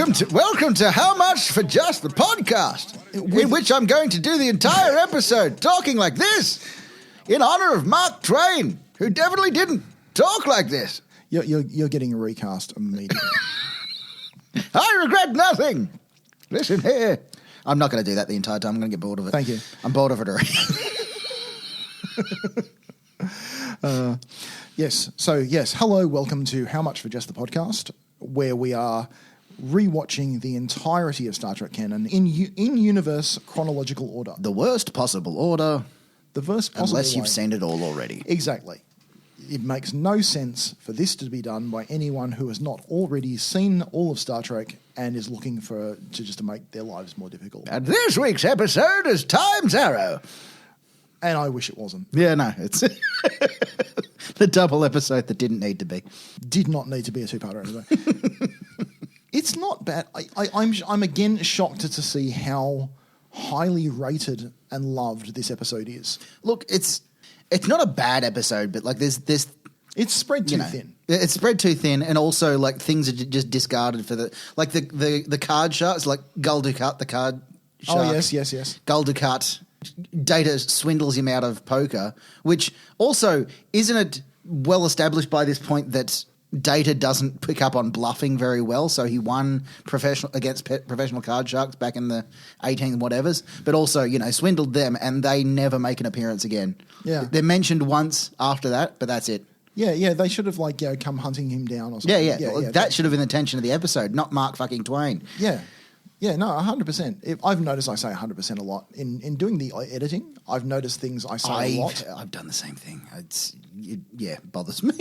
Welcome to How Much for Just the Podcast, in which I'm going to do the entire episode talking like this in honor of Mark Twain, who definitely didn't talk like this. You're getting a recast immediately. I regret nothing. Listen here. I'm not going to do that the entire time. I'm going to get bored of it. Thank you. I'm bored of it already. Yes. Hello, welcome to How Much for Just the Podcast, where we are rewatching the entirety of Star Trek canon in universe chronological order. The worst possible order. The worst possible Unless you've way. seen it all already. Exactly. It makes no sense for this to be done by anyone who has not already seen all of Star Trek and is looking to make their lives more difficult. And this week's episode is Time's Arrow. And I wish it wasn't. Yeah, no, it's the double episode that didn't need to be. Did not need to be a two-parter anyway. It's not bad. I'm again shocked to see how highly rated and loved this episode is. Look, it's not a bad episode, but like there's It's spread too thin. It's spread too thin, and also like things are just discarded for the card sharks, like Gul Dukat, the card shark. Oh yes. Gul Dukat. Data swindles him out of poker, which also isn't it well established by this point that Data doesn't pick up on bluffing very well, so he won against professional card sharks back in the 18 whatevers, but also, swindled them, and they never make an appearance again. Yeah. They're mentioned once after that, but that's it. Yeah, they should have come hunting him down or something. Yeah. That should have been the tension of the episode, not Mark fucking Twain. Yeah, no, 100%. I've noticed I say 100% a lot. In doing the editing, I've noticed things I say a lot. I've done the same thing. It bothers me.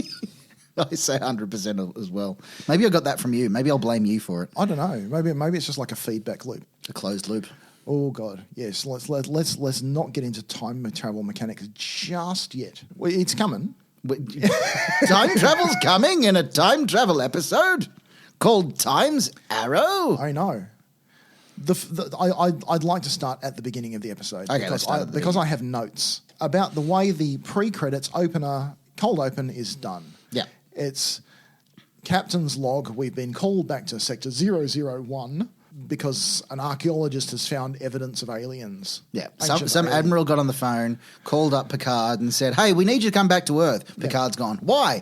I say 100% as well. Maybe I got that from you. Maybe I'll blame you for it. I don't know. Maybe it's just like a feedback loop. A closed loop. Oh God, yes. Let's not get into time travel mechanics just yet. It's coming. Time travel's coming in a time travel episode called Time's Arrow. I know. I'd like to start at the beginning of the episode. Okay, because I have notes about the way the pre-credits cold open is done. Yeah. It's Captain's log. We've been called back to Sector 001 because an archaeologist has found evidence of aliens. Yeah. Some admiral got on the phone, called up Picard and said, "Hey, we need you to come back to Earth." Picard's gone. Why?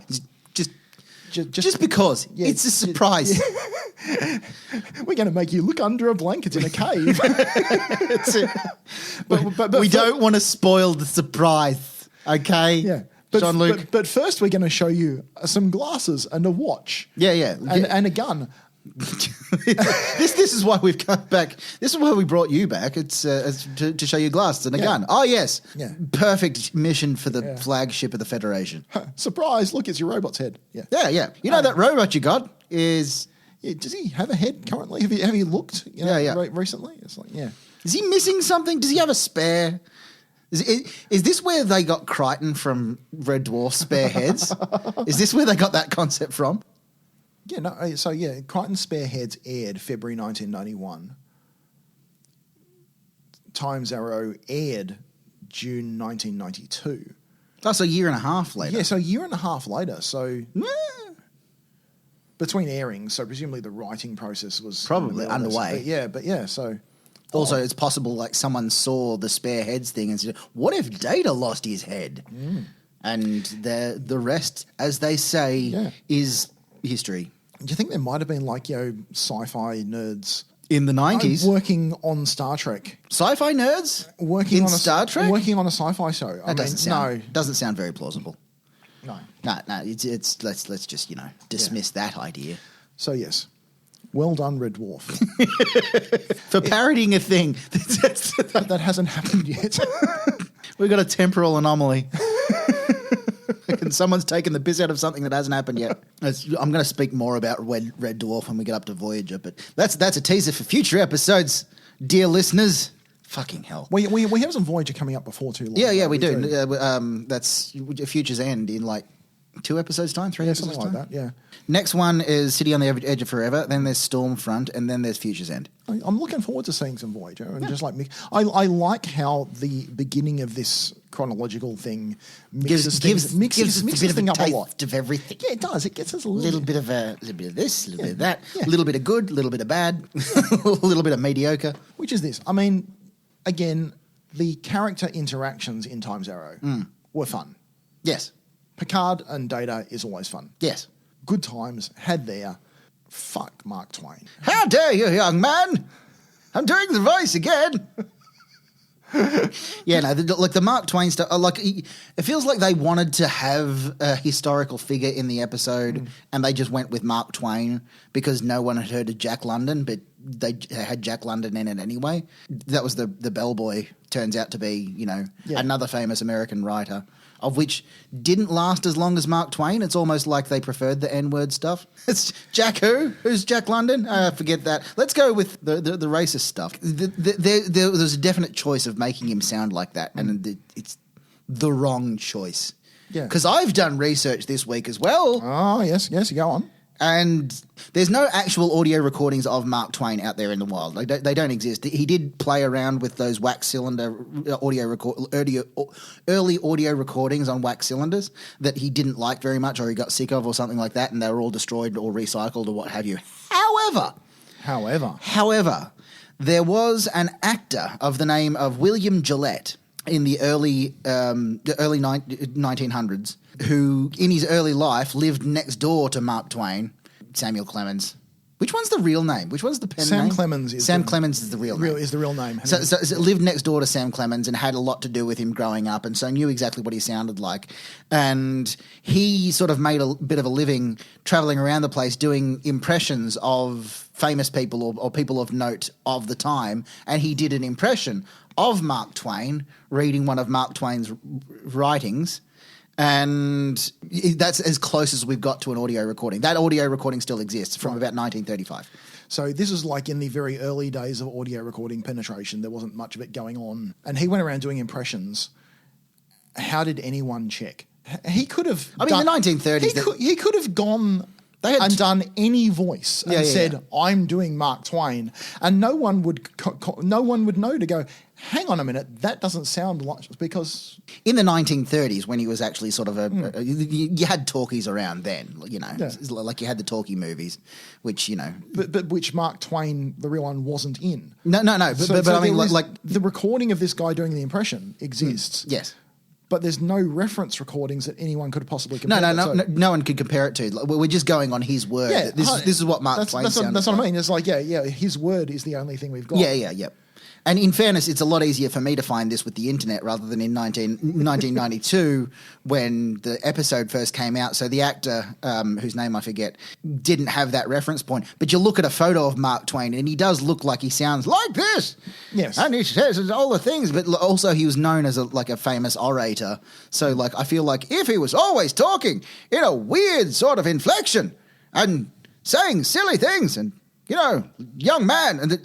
Just because. Yeah, it's a surprise. We're going to make you look under a blanket in a cave. That's it. But we don't want to spoil the surprise, okay? Yeah. Jean-Luc. But first we're going to show you some glasses and a watch. Yeah. And a gun. This is why we've come back. This is why we brought you back. It's to show you glasses and a gun. Oh, yes. Yeah. Perfect mission for the flagship of the Federation. Surprise, look, it's your robot's head. Yeah. Yeah. You know that robot you got is... Yeah, does he have a head currently? Have you looked recently? It's like, yeah. Is he missing something? Does he have a spare? Is this where they got Crichton from Red Dwarf spare heads? Is this where they got that concept from? Yeah, no. So, Crichton's Spare Heads aired February 1991. Time's Arrow aired June 1992. That's a year and a half later. Yeah, so a year and a half later. So, between airings, so presumably the writing process was probably underway. But yeah, so... Also, it's possible like someone saw the spare heads thing and said, what if Data lost his head? And the rest, as they say, is history. Do you think there might have been sci-fi nerds in the 90s working on Star Trek? Sci-fi nerds working on Star Trek, working on a sci-fi show. Doesn't sound very plausible. No. It's let's just dismiss that idea. So yes, well done, Red Dwarf, for parodying a thing that hasn't happened yet. We've got a temporal anomaly. And someone's taken the piss out of something that hasn't happened yet. I'm going to speak more about Red Dwarf when we get up to Voyager, but that's a teaser for future episodes, dear listeners. Fucking hell. We have some Voyager coming up before too long. Yeah, we do. That's Future's End in 2 episodes time, 3 Yeah, episodes something time. like that. Yeah. Next one is City on the Edge of Forever. Then there's Stormfront, and then there's Future's End. I'm looking forward to seeing some Voyager, and just like I like how the beginning of this chronological thing mixes gives thing up a lot. taste of everything. Yeah, it does. It gets us a Little bit of this, a little bit of that, Yeah. a little bit of good, a little bit of bad, a little bit of mediocre. Which is this? I mean, again, the character interactions in Time's Arrow were fun. Yes, Picard and Data is always fun. yes. Good times had there. Fuck Mark Twain. How dare you, young man? I'm doing the voice again. Yeah, no, the Mark Twain stuff. It feels like they wanted to have a historical figure in the episode, and they just went with Mark Twain because no one had heard of Jack London, but they had Jack London in it anyway. That was the bellboy. Turns out to be, another famous American writer, of which didn't last as long as Mark Twain. It's almost like they preferred the N-word stuff. It's Jack who? Who's Jack London? Forget that. Let's go with the racist stuff. There was a definite choice of making him sound like that, and it's the wrong choice. Yeah. Because I've done research this week as well. Oh, yes, you go on. And there's no actual audio recordings of Mark Twain out there in the wild. They don't exist. He did play around with those wax cylinder early audio recordings on wax cylinders that he didn't like very much, or he got sick of, or something like that, and they were all destroyed or recycled or what have you. However, there was an actor of the name of William Gillette in the early 1900s who, in his early life, lived next door to Mark Twain, Samuel Clemens. Which one's the real name? Which one's the pen Sam name? Clemens is Sam Clemens is the real name. Is the real name. So lived next door to Sam Clemens and had a lot to do with him growing up, and so knew exactly what he sounded like. And he sort of made a bit of a living traveling around the place doing impressions of famous people or people of note of the time, and he did an impression of Mark Twain reading one of Mark Twain's writings. And that's as close as we've got to an audio recording. That audio recording still exists from about 1935. So this is like in the very early days of audio recording penetration. There wasn't much of it going on. And he went around doing impressions. How did anyone check? He could have... I mean, the 1930s... He could have gone and done any voice and said, I'm doing Mark Twain. And no one would know to go, hang on a minute, that doesn't sound like... Because... In the 1930s, when he was actually sort of you had talkies around then, like you had the talkie movies, which, But which Mark Twain, the real one, wasn't in. No. But I mean, like... The recording of this guy doing the impression exists. Yes. But there's no reference recordings that anyone could possibly compare. No one could compare it to. We're just going on his word. Yeah, this is what Mark Twain sounded like. That's what I mean. It's like, his word is the only thing we've got. Yeah. And in fairness, it's a lot easier for me to find this with the internet rather than in 1992 when the episode first came out. So the actor, whose name I forget, didn't have that reference point. But you look at a photo of Mark Twain and he does look like he sounds like this. Yes. And he says all the things. But also he was known as a famous orator. So I feel like if he was always talking in a weird sort of inflection and saying silly things and... young man, and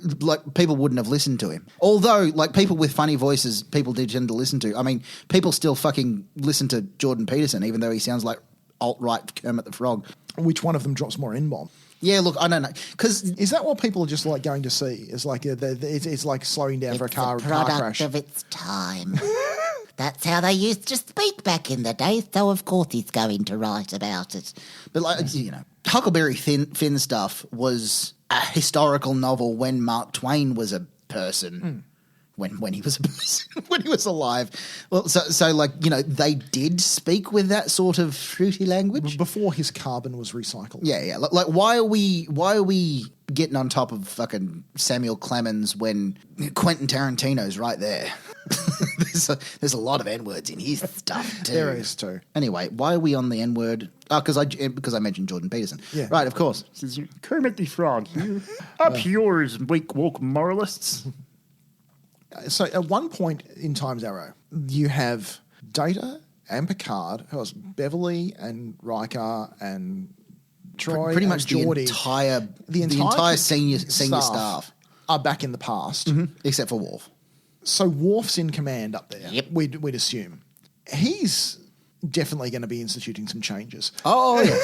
people wouldn't have listened to him. Although, people with funny voices, people do tend to listen to. I mean, people still fucking listen to Jordan Peterson, even though he sounds like alt-right Kermit the Frog. Which one of them drops more N-bomb? Yeah, look, I don't know. Is that what people are just going to see? It's like it's like slowing down for a car crash. Of its time. That's how they used to speak back in the day, so of course he's going to write about it. But, Huckleberry Finn stuff was a historical novel when Mark Twain was a person. When he was a person, when he was alive. Well, they did speak with that sort of fruity language before his carbon was recycled. Yeah. Why are we getting on top of fucking Samuel Clemens when Quentin Tarantino's right there? There's a lot of N-words in his stuff too. There is too. Anyway, why are we on the N-word? Oh, because I mentioned Jordan Peterson. Yeah. Right, of course. Kermit the Frog, you up yours, weak woke moralists. So at one point in Time's Arrow, you have Data and Picard, who was Beverly and Riker and Troy, pretty much and Geordi. the entire senior staff are back in the past, except for Worf. So Worf's in command up there. Yep. We'd assume he's definitely going to be instituting some changes. Oh, yeah.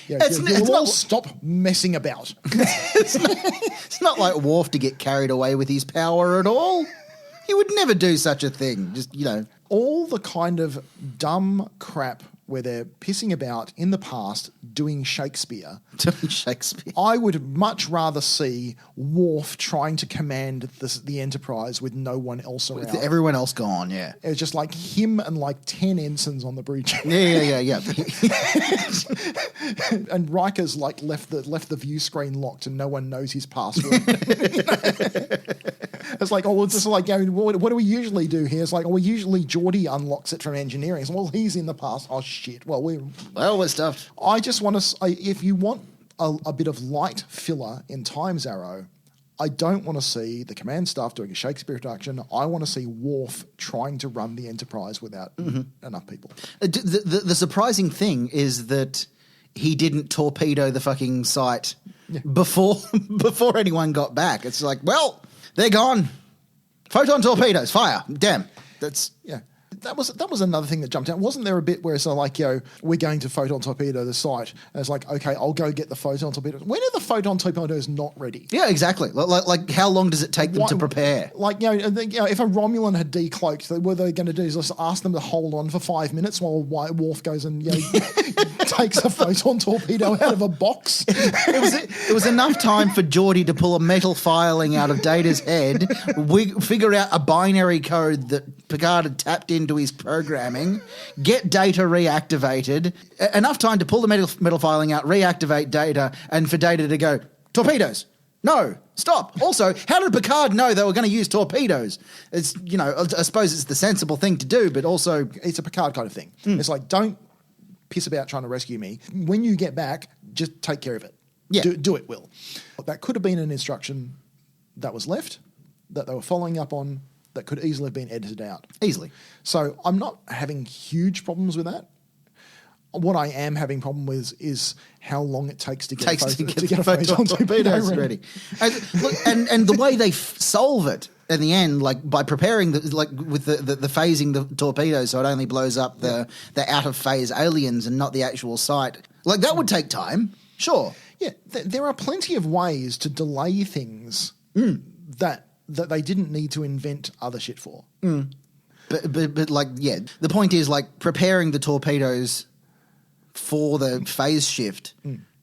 Yeah, It's you'll all not- stop messing about. It's not like Worf to get carried away with his power at all. He would never do such a thing. Just, All the kind of dumb crap where they're pissing about in the past doing Shakespeare. Shakespeare. I would much rather see Worf trying to command the Enterprise with no one else around. Everyone else gone, yeah. It was just like him and like 10 ensigns on the bridge. Yeah. And Riker's like left the view screen locked and no one knows his password. It's like, it's just like, what do we usually do here? It's like, usually Geordie unlocks it from engineering. So, he's in the past. Oh, shit. Well, we're stuffed. I just want to, if you want a bit of light filler in Time's Arrow, I don't want to see the command staff doing a Shakespeare production. I want to see Worf trying to run the Enterprise without enough people. The surprising thing is that he didn't torpedo the fucking site before anyone got back. It's like, well, they're gone. Photon torpedoes, fire. Damn. That's... Yeah. That was another thing that jumped out. Wasn't there a bit where it's like, we're going to photon torpedo the site, and it's like, okay, I'll go get the photon torpedoes. When are the photon torpedoes not ready? Yeah, exactly. Like how long does it take them to prepare? Like, if a Romulan had decloaked, what they're going to do is just ask them to hold on for 5 minutes while White Worf goes and takes a photon torpedo out of a box. It was enough time for Geordie to pull a metal filing out of Data's head, figure out a binary code that Picard had tapped into his programming, get Data reactivated, enough time to pull the metal filing out, reactivate Data, and for Data to go, torpedoes. No, stop. Also, how did Picard know they were going to use torpedoes? It's, I suppose it's the sensible thing to do, but also... It's a Picard kind of thing. It's like, don't piss about trying to rescue me. When you get back, just take care of it. Yeah. Do it, Will. That could have been an instruction that was left, that they were following up on, that could easily have been edited out. Easily. So I'm not having huge problems with that. What I am having problem with is how long it takes to get a photon torpedo ready. And the way they solve it in the end, like by preparing with the phasing the torpedoes so it only blows up the out of phase aliens and not the actual site. Like that would take time, sure. Yeah, there are plenty of ways to delay things that they didn't need to invent other shit for. But the point is like preparing the torpedoes for the phase shift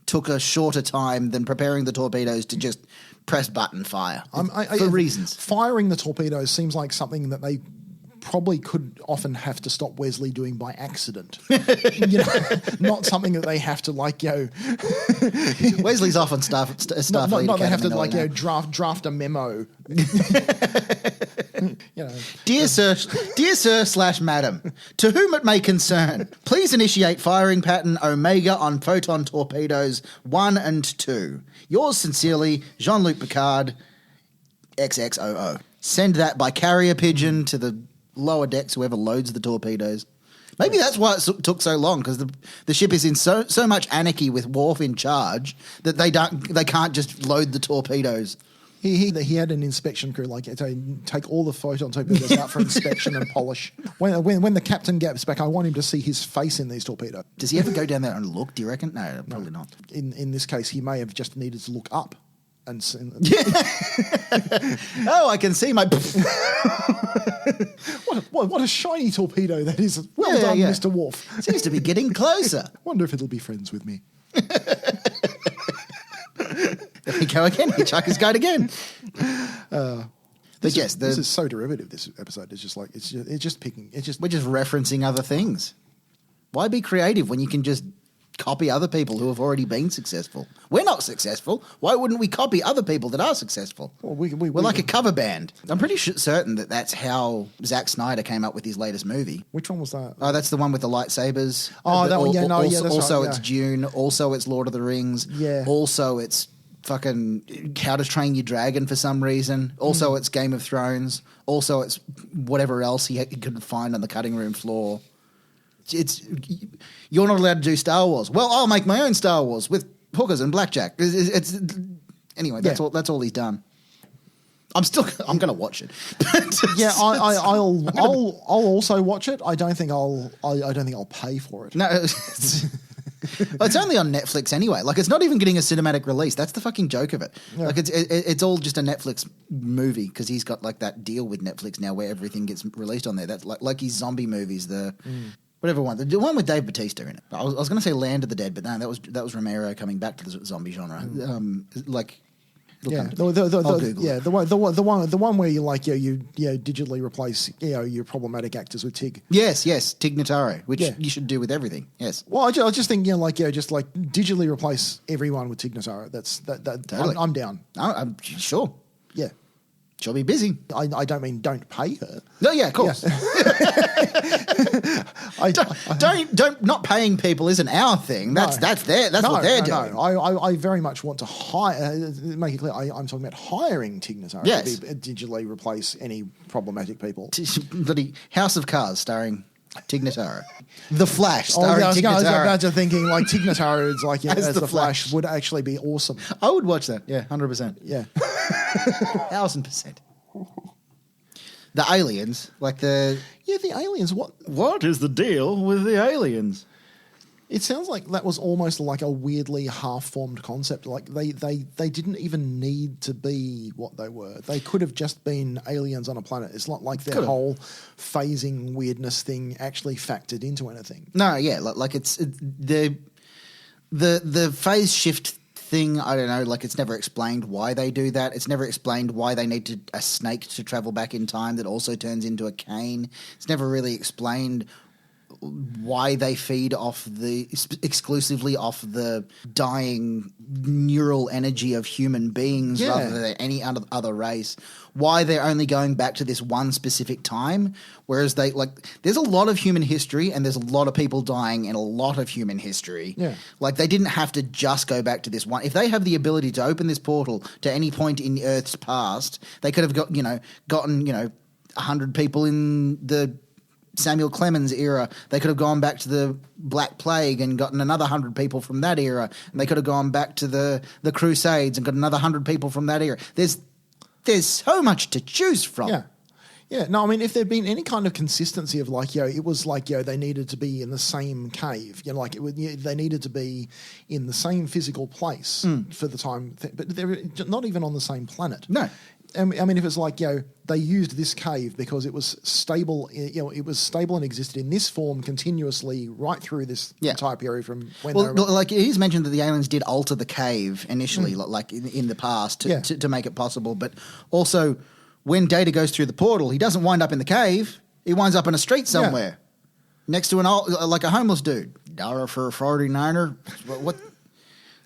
took a shorter time than preparing the torpedoes to just press button fire for reasons. Firing the torpedoes seems like something that they probably could often have to stop Wesley doing by accident. Not something that they have to Wesley's often Starfleet not they have to Academy draft a memo. Dear sir/madam, to whom it may concern, please initiate firing pattern Omega on photon torpedoes 1 and 2. Yours sincerely, Jean-Luc Picard, XXOO. Send that by carrier pigeon to the lower decks, whoever loads the torpedoes. Maybe that's why it took so long, because the ship is in so much anarchy with Worf in charge that they can't just load the torpedoes. He had an inspection crew, take all the photon torpedoes out for inspection and polish. When the captain gets back, I want him to see his face in these torpedoes. Does he ever go down there and look, do you reckon? No, probably not. In this case, he may have just needed to look up. Oh, I can see my... what a shiny torpedo that is. Well done, Mr. Worf. Seems to be getting closer. Wonder if it'll be friends with me. There we go again. Hitchhiker's Guide again. This is so derivative. This episode is just like it's just we're just referencing other things. Why be creative when you can just copy other people who have already been successful? We're not successful. Why wouldn't we copy other people that are successful? Well, we're like a cover band. I'm pretty certain that's how Zack Snyder came up with his latest movie. Which one was that? Oh, that's the one with the lightsabers. Oh, that one. Yeah, no, yeah. That's also, right, it's Dune. Also, it's Lord of the Rings. Yeah. Also, it's fucking How to Train Your Dragon for some reason. Also, it's Game of Thrones. Also, it's whatever else he could find on the cutting room floor. You're not allowed to do Star Wars. Well, I'll make my own Star Wars with hookers and blackjack. Anyway, that's all he's done. I'm going to watch it. Yeah, I'll also watch it. I don't think I'll pay for it. No, it's only on Netflix anyway. Like, it's not even getting a cinematic release. That's the fucking joke of it. Yeah. Like, it's all just a Netflix movie because he's got like that deal with Netflix now where everything gets released on there. That's like his zombie movies, whatever one, the one with Dave Bautista in it. I was going to say Land of the Dead, but no, that was Romero coming back to the zombie genre. Yeah, I'll Google it. the one where you like you digitally replace your problematic actors with TIG. Yes, Tig Notaro, which Yeah. you should do with everything. Yes. Well, I just think just like digitally replace everyone with Tig Notaro. That Totally. I'm down. I'm sure. Yeah, She'll be busy. I don't mean don't pay her. No, yeah, of course. Don't not paying people isn't our thing. That's what they're doing. No. I very much want to hire. Make it clear, I'm talking about hiring Tig Notaro Yes. to digitally replace any problematic people. Bloody House of Cards starring Tig Notaro. The Flash Oh, starring yeah, I was Tig about Notaro. to thinking like Tig Notaro is like As as the the Flash Flash. would actually be awesome. I would watch that. Yeah, 100%. Yeah. 1,000%. The aliens, like the Yeah, the aliens. what is the deal with the aliens? It sounds like that was almost like a weirdly half-formed concept. Like they didn't even need to be what they were. They could have just been aliens on a planet. It's not like their Could've. whole phasing weirdness thing actually factored into anything. No, yeah, like the phase shift thing. I don't know. Like, it's never explained why they do that. It's never explained why they need a snake to travel back in time that also turns into a cane. It's never really explained why they feed exclusively off the dying neural energy of human beings Yeah. rather than any other race. Why they're only going back to this one specific time, whereas there's a lot of human history and there's a lot of people dying in a lot of human history. Yeah. Like, they didn't have to just go back to this one. If they have the ability to open this portal to any point in Earth's past, they could have gotten 100 people in the Samuel Clemens era. They could have gone back to the Black Plague and gotten another 100 people from that era. And they could have gone back to the Crusades and got another 100 people from that era. There's so much to choose from. Yeah. Yeah, no, I mean, if there'd been any kind of consistency of it was they needed to be in the same cave, they needed to be in the same physical place for the time, but they're not even on the same planet. No. I mean, if it's they used this cave because it was stable, it was stable and existed in this form continuously right through this entire period from when they were... Like, he's mentioned that the aliens did alter the cave initially, like in the past to make it possible, but also... when Data goes through the portal, he doesn't wind up in the cave. He winds up in a street somewhere next to a homeless dude. $1 for a 49er. What?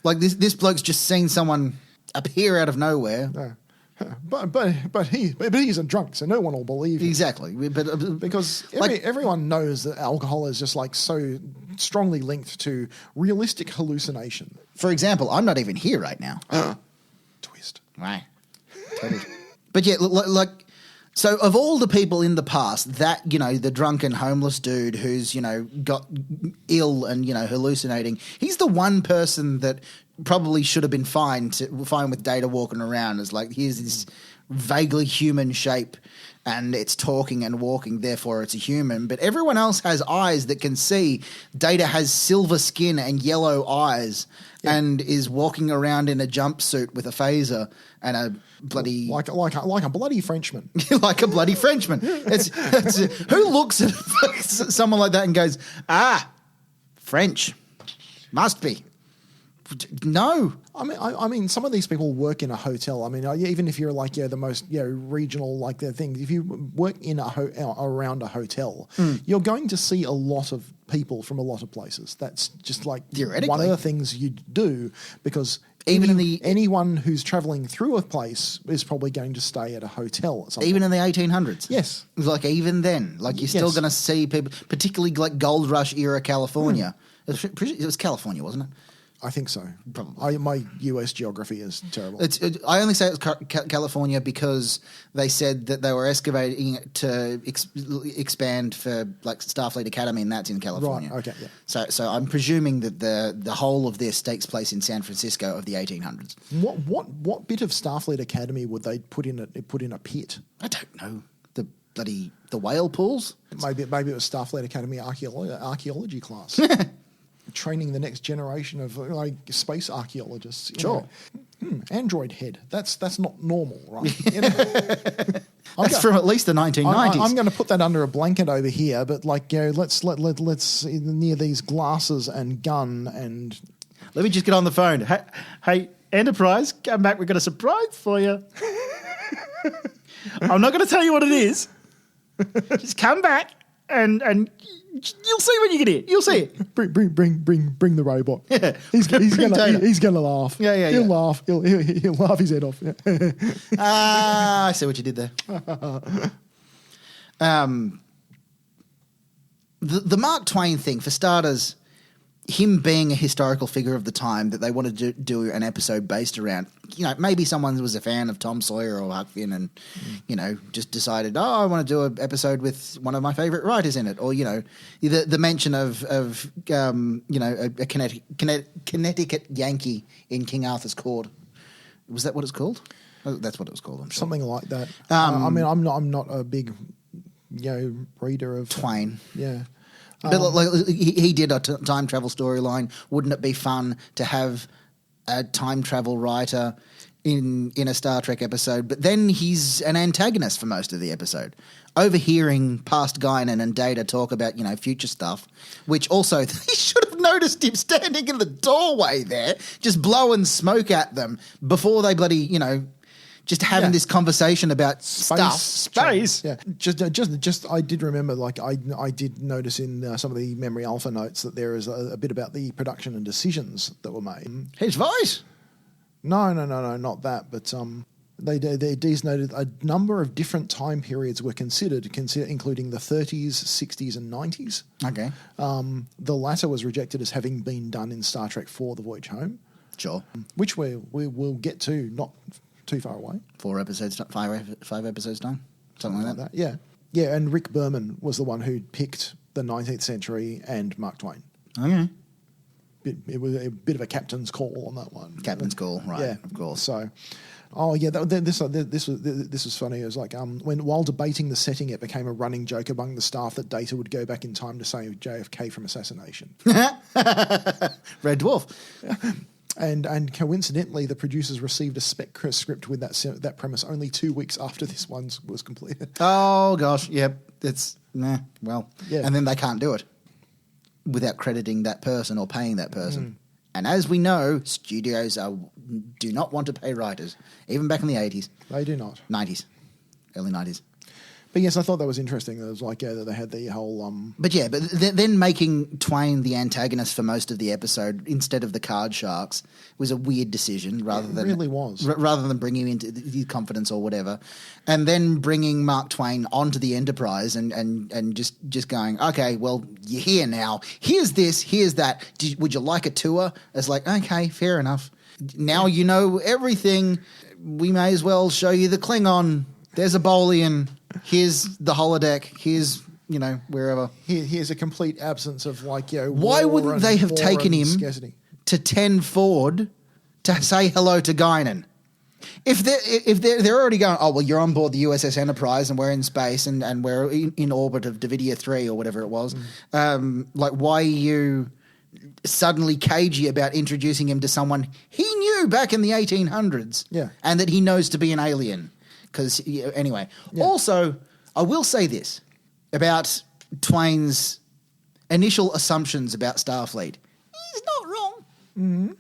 Like, this bloke's just seen someone appear out of nowhere. But he's a drunk, so no one will believe him. Exactly. But Because everyone knows that alcohol is just so strongly linked to realistic hallucination. for example, I'm not even here right now. Twist. Right. Totally. But yeah, so of all the people in the past, that, the drunken homeless dude who's, got ill and, hallucinating, he's the one person that probably should have been fine with Data walking around as here's this vaguely human shape and it's talking and walking, therefore it's a human. But everyone else has eyes that can see. Data has silver skin and yellow eyes and is walking around in a jumpsuit with a phaser and a bloody... Like a bloody Frenchman. like a bloody Frenchman. It's who looks at someone like that and goes, French, must be. No. I mean, some of these people work in a hotel. I mean, even if you're the most regional their thing, if you work in around a hotel, you're going to see a lot of people from a lot of places. That's just Theoretically. one of the things you do because anyone who's traveling through a place is probably going to stay at a hotel at some Even point. in the 1800s. Yes. Even then. You're still Yes. going to see people, particularly Gold Rush era California. It was California, wasn't it? I think so. Probably. My US geography is terrible. I only say it was California because they said that they were excavating it to expand for like Starfleet Academy, and that's in California. Right, okay, yeah. So I'm presuming that the whole of this takes place in San Francisco of the 1800s. What bit of Starfleet Academy would they put in a pit? I don't know. The whale pools? Maybe it was Starfleet Academy archaeology class. Training the next generation of like space archaeologists. Sure. Android head. That's not normal, right? You know? That's from at least the 1990s. I'm going to put that under a blanket over here, but like, let's near these glasses and gun and. Let me just get on the phone. Hey, Enterprise, come back. We've got a surprise for you. I'm not going to tell you what it is. Just come back and you'll see when you get here. You'll see it. Bring the robot. Yeah. He's gonna laugh. Yeah. He'll laugh. He'll laugh his head off. I see what you did there. The Mark Twain thing, for starters, him being a historical figure of the time that they wanted to do an episode based around, you know, maybe someone was a fan of Tom Sawyer or Huck Finn and, you know, just decided, I want to do an episode with one of my favourite writers in it. Or, you know, the mention of you know, a Connecticut Yankee in King Arthur's Court. Was that what it's called? Oh, that's what it was called, I'm sure. Something like that. I mean, I'm not a big, reader of Twain. Yeah. But like he did a time travel storyline. Wouldn't it be fun to have a time travel writer in a Star Trek episode? But then he's an antagonist for most of the episode. Overhearing past Guinan and Data talk about, you know, future stuff, which also he should have noticed him standing in the doorway there, just blowing smoke at them before they bloody, you know, just having this conversation about Space. Yeah, just. I did remember, like, I did notice in some of the Memory Alpha notes that there is a bit about the production and decisions that were made. His voice. No, not that. But they noted a number of different time periods were considered, including the 30s, 60s, and 90s. Okay. The latter was rejected as having been done in Star Trek IV: The Voyage Home, Sure. which we will get to not too far away. 4 episodes, 5 episodes time, something like that. Yeah, and Rick Berman was the one who picked the 19th century and Mark Twain. Okay. It was a bit of a captain's call on that one. Captain's call, right? Yeah, Of course. So, this was funny. It was like while debating the setting, it became a running joke among the staff that Data would go back in time to save JFK from assassination. Red Dwarf. And coincidentally, the producers received a spec script with that premise only 2 weeks after this one was completed. Oh gosh, yep. It's well, Yeah. and then they can't do it without crediting that person or paying that person. And as we know, studios do not want to pay writers, even back in the 80s, They do not. 90s, early 90s. But yes, I thought that was interesting. It was like that they had the whole. But yeah, but then making Twain the antagonist for most of the episode instead of the card sharks was a weird decision. Really was. Rather than bringing him into his confidence or whatever, and then bringing Mark Twain onto the Enterprise and just going, okay, well, you're here now. Here's this. Here's that. Would you like a tour? It's like, okay, fair enough. Now you know everything. We may as well show you the Klingon. There's a Bolian. Here's the holodeck. Here's, you know, wherever. Here's a complete absence of Why wouldn't they have taken him scarcity. to 10 Ford to say hello to Guinan? If they're already going, oh, well, you're on board the USS Enterprise and we're in space and we're in orbit of Davidia 3 or whatever it was, like, why are you suddenly cagey about introducing him to someone he knew back in the 1800s and that he knows to be an alien? Because, anyway. Yeah. Also, I will say this about Twain's initial assumptions about Starfleet. He's not wrong. Mm-hmm.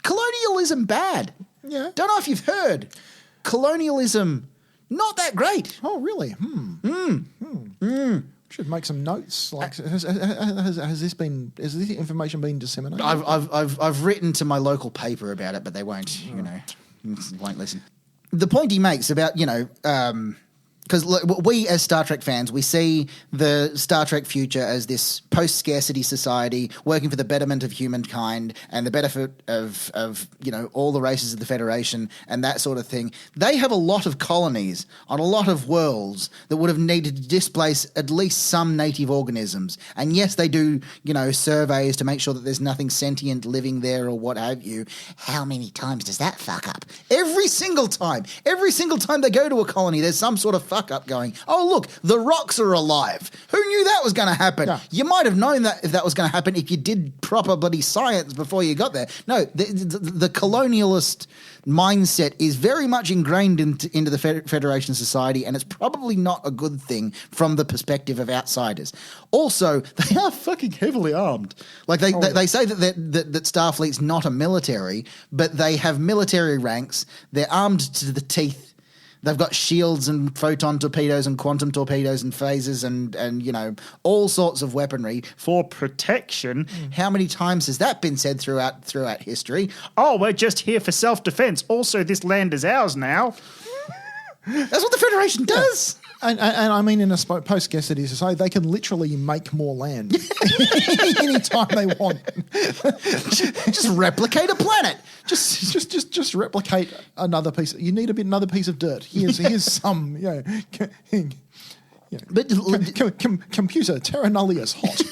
Colonialism bad. Yeah. Don't know if you've heard. Colonialism, not that great. Oh, really? Should make some notes. Like, has this information been disseminated? I've written to my local paper about it, but they won't, won't listen. The point he makes about, because we as Star Trek fans, we see the Star Trek future as this post-scarcity society working for the betterment of humankind and the benefit of all the races of the Federation and that sort of thing. They have a lot of colonies on a lot of worlds that would have needed to displace at least some native organisms. And yes, they do, surveys to make sure that there's nothing sentient living there or what have you. How many times does that fuck up? Every single time they go to a colony, there's some sort of fuck up going, oh, look, the rocks are alive. Who knew that was going to happen? Yeah. You might have known that if that was going to happen if you did proper bloody science before you got there. No, the colonialist mindset is very much ingrained into the Federation society, and it's probably not a good thing from the perspective of outsiders. Also, they are fucking heavily armed. Like they say that Starfleet's not a military, but they have military ranks. They're armed to the teeth. They've got shields and photon torpedoes and quantum torpedoes and phasers and all sorts of weaponry for protection. How many times has that been said throughout history? Oh, we're just here for self-defense. Also, this land is ours now. That's what the Federation does. And I mean, in a post-scarcity society, they can literally make more land anytime they want. Just replicate a planet. Just replicate another piece. You need another piece of dirt. Here's some, But computer terra nullius hot.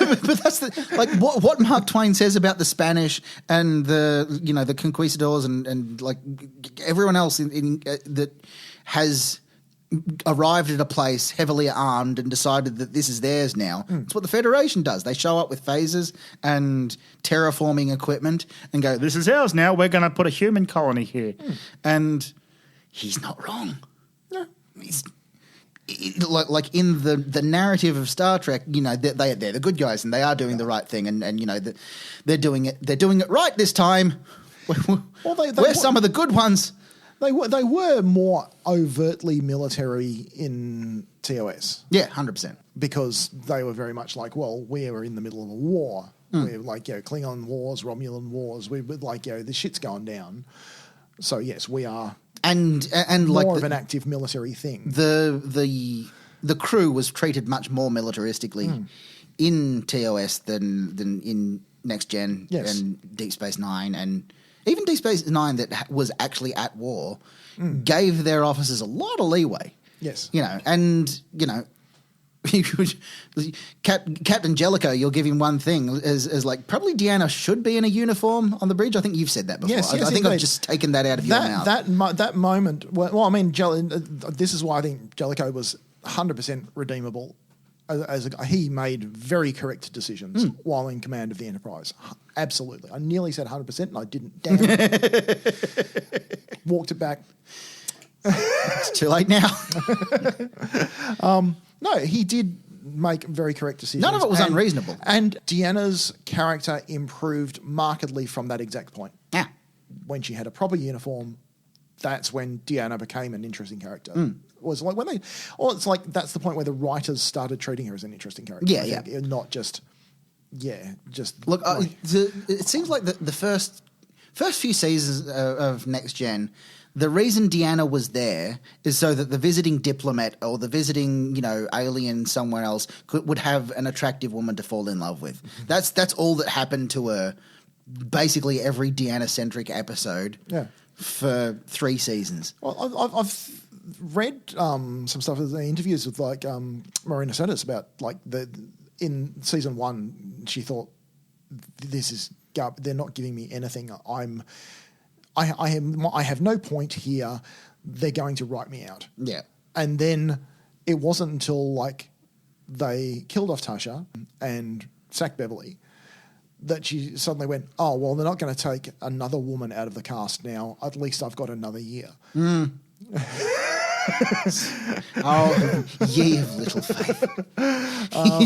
but that's what Mark Twain says about the Spanish and the conquistadors and like everyone else that has arrived at a place heavily armed and decided that this is theirs now. It's what the Federation does. They show up with phasers and terraforming equipment and go, this is ours now. We're going to put a human colony here. And he's not wrong. Yeah. Like in the narrative of Star Trek, they're the good guys and they are doing the right thing, and they're doing it right this time. We're some of the good ones. They were more overtly military in TOS. Yeah, 100%. Because they were very much like, well, we are in the middle of a war. We're like, Klingon wars, Romulan wars. We're like, the shit's going down. So yes, we are. And more like of an active military thing. The crew was treated much more militaristically in TOS than in Next Gen and Deep Space Nine, and even Deep Space Nine that was actually at war gave their officers a lot of leeway. Yes, Captain Jellicoe, you'll give him one thing as like probably Deanna should be in a uniform on the bridge. I think you've said that before. Yes, I think I've just taken that out of your mouth. That moment. Well, I mean, this is why I think Jellicoe was 100% redeemable. He made very correct decisions while in command of the Enterprise. Absolutely, I nearly said 100%, and I didn't. Damn it. Walked it back. It's too late now. No, he did make very correct decisions. None of it was unreasonable. And Deanna's character improved markedly from that exact point. Yeah. When she had a proper uniform, that's when Deanna became an interesting character. Was like when it's like that's the point where the writers started treating her as an interesting character. Yeah, Not just, Look, it seems like the first few seasons of Next Gen, the reason Deanna was there is so that the visiting diplomat or the visiting, alien somewhere else would have an attractive woman to fall in love with. That's all that happened to her. Basically, every Deanna-centric episode for 3 seasons. Well, I've read some stuff in the interviews with like Marina Sirtis about like in season 1 she thought they're not giving me anything. I have no point here. They're going to write me out. Yeah. And then it wasn't until like they killed off Tasha and sacked Beverly that she suddenly went, oh, well, they're not going to take another woman out of the cast now. At least I've got another year. Oh, ye of little faith.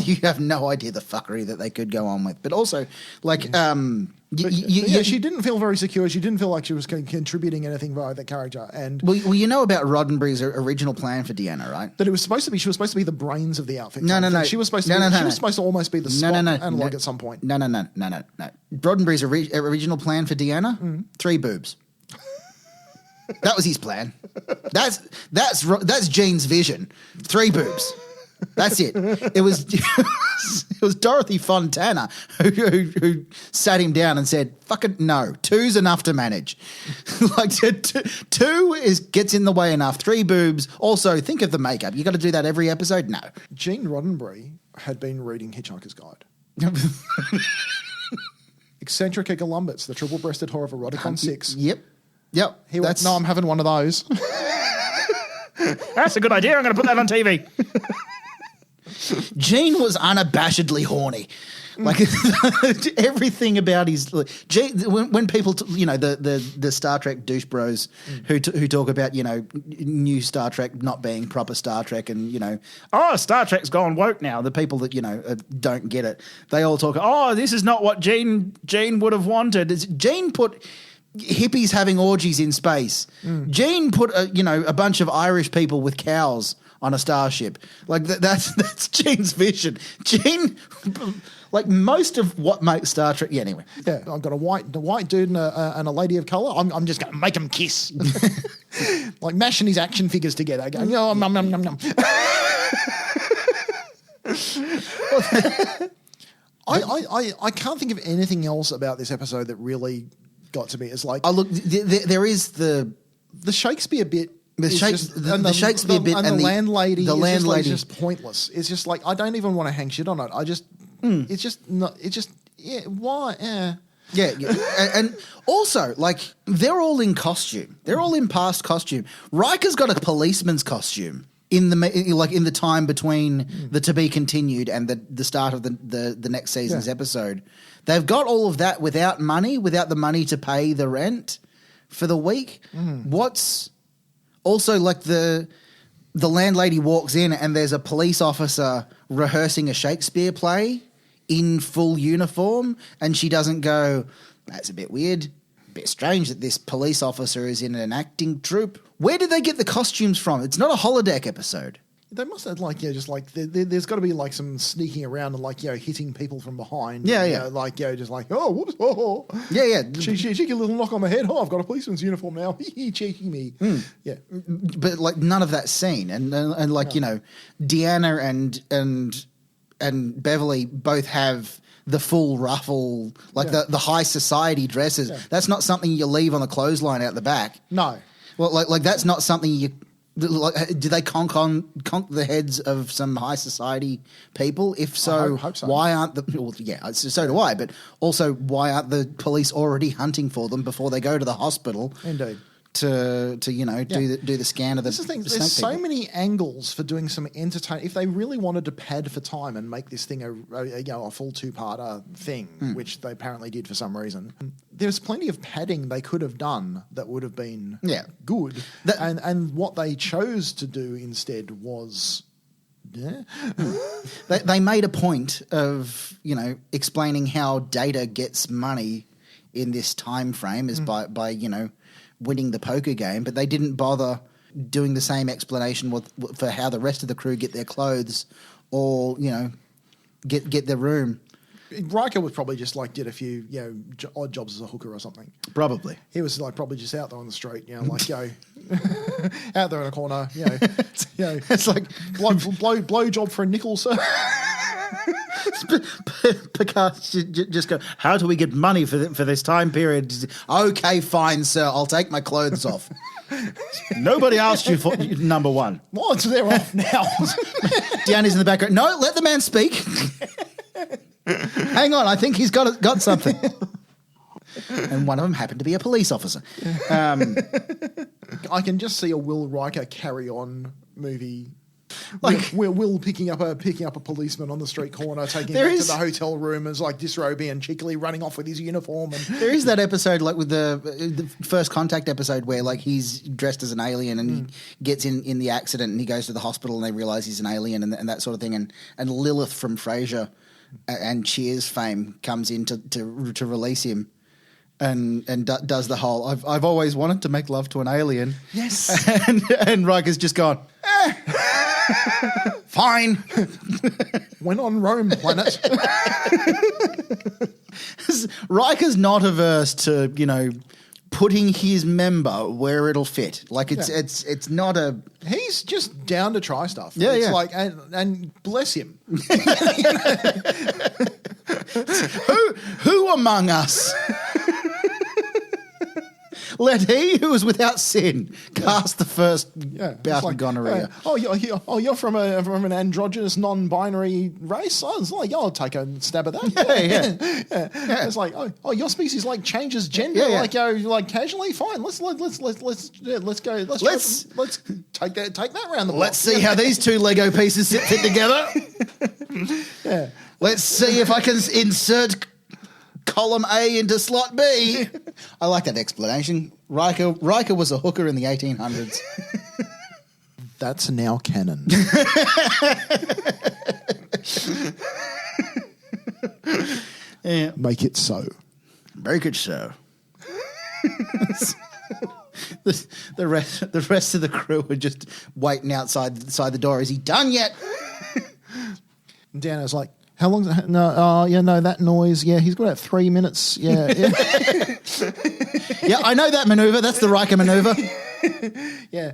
You have no idea the fuckery that they could go on with. But also, like, she didn't feel very secure. She didn't feel like she was contributing anything via that character. And well, you know about Roddenberry's original plan for Deanna, right? That she was supposed to be the brains of the outfit. No. She was supposed to. She was supposed to almost be the Spock analog at some point. No. Roddenberry's original plan for Deanna: 3 boobs. That was his plan. That's Gene's vision. 3 boobs. That's it. It was it was Dorothy Fontana who sat him down and said, "Fucking no, 2's enough to manage. Like 2 gets in the way enough. 3 boobs. Also, think of the makeup. You got to do that every episode. No, Gene Roddenberry had been reading Hitchhiker's Guide. Eccentric Columbus, the triple-breasted horror of Eroticon 6. Yep. He went, no, I'm having one of those. That's a good idea. I'm going to put that on TV. Gene was unabashedly horny. Like everything about his Gene, when people the Star Trek douche bros who talk about new Star Trek not being proper Star Trek and Star Trek's gone woke now. the people that don't get it, they all talk, this is not what Gene would have wanted. Gene put hippies having orgies in space. Gene put a bunch of Irish people with cows on a starship. Like that's Gene's vision. Gene, like most of what makes Star Trek. Yeah. Anyway. Yeah, I've got a white dude and a lady of color. I'm just going to make them kiss, like mashing his action figures together, going nom nom nom nom. I can't think of anything else about this episode that really got to me. It's like, look, there is the Shakespeare bit. The Shakespeare bit and the landlady. The landlady is just pointless. It's just like I don't even want to hang shit on it. It's just not. It's just why? Yeah. And also, like, they're all in costume. They're all in past costume. Riker's got a policeman's costume in the time between the to be continued and the start of the next season's episode. They've got all of that without the money to pay the rent for the week. What's also like the landlady walks in and there's a police officer rehearsing a Shakespeare play in full uniform, and she doesn't go, "That's a bit weird, a bit strange that this police officer is in an acting troupe." Where did they get the costumes from? It's not a holodeck episode. They must have there's got to be like some sneaking around and hitting people from behind. Yeah. Whoops, oh. Yeah. Cheeky little knock on the head. Oh, I've got a policeman's uniform now. Cheeky me. Yeah. But like none of that scene, and Deanna and Beverly both have the full ruffle, the high society dresses. Yeah. That's not something you leave on the clothesline out the back. No. Well, like that's not something you. Like, do they conk the heads of some high society people? If so, I hope so. Why aren't so do I. But also, why aren't the police already hunting for them before they go to the hospital? Indeed. To do the scan of the. This is the thing. There's so many angles for doing some entertainment. If they really wanted to pad for time and make this thing a full 2-parter thing, which they apparently did for some reason, there's plenty of padding they could have done that would have been good. And what they chose to do instead was. Yeah. They made a point of explaining how Data gets money in this time frame is by winning the poker game, but they didn't bother doing the same explanation for how the rest of the crew get their clothes or get their room. Riker was probably just did a few odd jobs as a hooker or something. Probably he was probably just out there on the street, out there in a corner, it's like blow job for a nickel, sir. Picard just go, "How do we get money for this time period?" Okay, fine, sir. I'll take my clothes off. Nobody asked you for number one. Well, they're off now. Deanna's in the background. No, let the man speak. Hang on, I think he's got something. And one of them happened to be a police officer. I can just see a Will Riker Carry On movie. Will picking up a policeman on the street corner, taking him to the hotel room as disrobing and cheekily running off with his uniform. And there is that episode with the First Contact episode where he's dressed as an alien and he gets in the accident and he goes to the hospital and they realise he's an alien and that sort of thing. And Lilith from Frasier and Cheers fame comes in to release him. And does the whole I've always wanted to make love to an alien. Yes. And Riker's just gone, fine. When on Rome planet. Riker's not averse to, putting his member where it'll fit. Like it's not a. He's just down to try stuff. Yeah, it's yeah. like, and bless him. Who among us? Let he who is without sin cast the first It's bout of like, gonorrhea. You're from an androgynous, non-binary race. I was like, I'll take a stab at that. Yeah. It's like, your species like changes gender, Yeah, yeah. like casually. Fine, let's go. Let's take that round the block. Let's see how these two Lego pieces fit together. Yeah. Let's see if I can insert column A into slot B. I like that explanation. Riker was a hooker in the 1800s. That's now canon. Yeah. Make it so. Very good show. The rest of the crew were just waiting outside the door. Is he done yet? And Dano's like, how long? No, that noise. Yeah, he's got about 3 minutes. Yeah. Yeah, I know that maneuver. That's the Riker maneuver. Yeah,